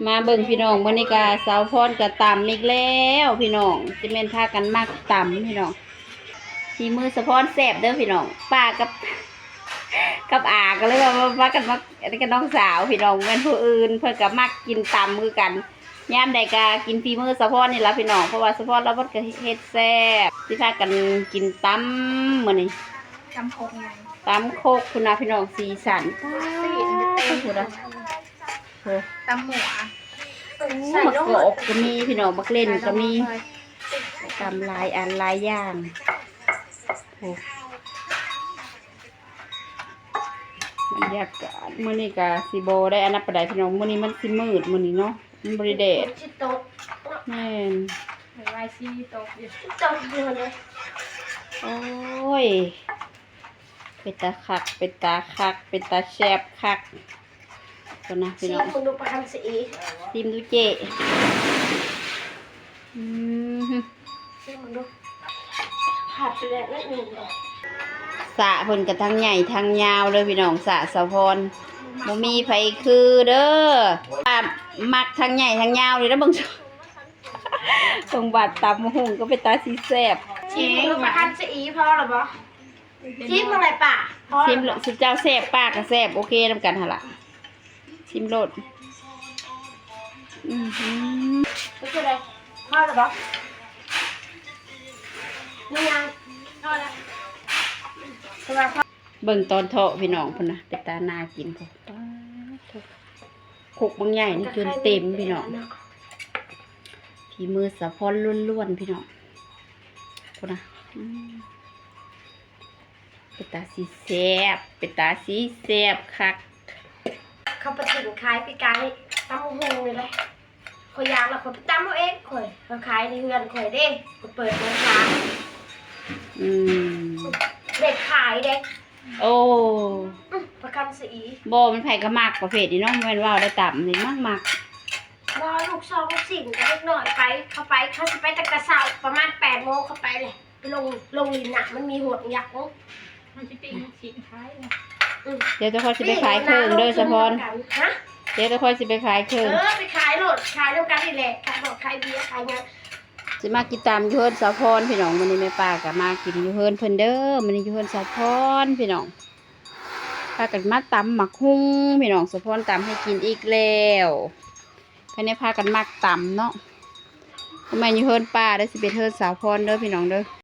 มาเบิ่งพี่น้องมื้อนี้ก็สาวพรก็ตำอีกแล้วพี่น้องสิแม่นพากันมักตำพี่น้องที่มือสะพรแซ่บเด้อพี่น้องป้ากับอาก็เลยว่ากันมักอันนี้ก็น้องสาวพี่น้องแม่นผู้อื่นเพิ่นก็มักกินตำคือกันยามใดก็กินฝีมือสะพรนี่ล่ะพี่น้องเพราะว่าสะพรเราบ่ก็เฮ็ดแซ่บสิพากันกินตำมื้อนี้ตำโคกไงตำโคกคุณนะพี่น้องสีสันพุ่นน่ะตำหมูมะกอกก็มีพี่น้องมักเล่นก็มีตำลายอันลายย่างบรรยากาศมื้อนี้ก็สิบ่ได้อันนั้นปานใดพี่น้องมื้อนี้มันสิมืดมื้อนี้เนาะมันบ่ได้แดดแม่นไวซีตกอยู่เลยโอ้ยเป็นตาคักเป็นตาคักเป็นตาแซ่บคักคนนะพี่น้องซิมมึงดูประคันสีซิมดูเจซิมมึงดูผัดไปแล้วนิดหนึ่งสะเพิ่นกันทั้งใหญ่ทั้งยาวเลยพี่น้องสะสะพรบ่มีไผคือเด้อมักทั้งใหญ่ทั้งยาวเลยนะเบิ่งตรงบาดตำหุ่งก็เป็นตาสีแซ่บชิมดูประคันสีพอหรอบ่ชิมอะไรป่ะชิมสุดเจ้าแซ่บป้าก็แซ่บโอเคนำกันหั่นล่ะชิมโลดก็คืออะไรพอหรอบ่นี่ยังพอแล้วเบิ่งตอนเทาะพี่น้องพุ่นนะเป็นตานากินพอขกบางใหญ่นี่จนเต็มพี่น้องฝีมือสะพอนล้วนๆพี่น้องพุ่นนะเป็นตาสีแซ่บเป็นตาสีแซ่บคักเขาไปถึงขายปีกายตำหูเลยเลยคอยยางแล้วคอยไปตำเอาเองคอยเขาขายในเฮือนคอยเด้เปิดร้านค้าเด็กขายเด็กโอ้ประกันสีโบมันไผ่กระมักประเภทนี้เนาะมันว่าได้ต่ำนี่มักว่าลูกซองลูกสิ่งก็เล็กหน่อยไปเขาจะไปตะกะเสาประมาณ8 โมงเขาไปเลยไปลงลินน่ะมันมีหัวยักษ์มันจะปิ้งชิ้นขายเดี๋ยวจะค่อยสิไปขายเครื่องเด้อสะพรเดี๋ยวจะค่อยสิไปขายเครื่องไปขายโหลดขายเรื่องกันนี่แหละขายโหลดขายเบียร์ขายเงินสิมากินตามยูเฮิร์นสะพรพี่น้องมันนี่แม่ป้ากับมากินยูเฮิร์นเพิ่นเด้อมันนี่ยูเฮิร์นสะพรพี่น้องพากันมาตำหมักหุ้งพี่น้องสะพรตำให้กินอีกแล้วภายในพากันมักตำเนาะทำไมยูเฮิร์นป้าได้สิเป็นเฮิร์นสะพรเด้อพี่น้องเด้อ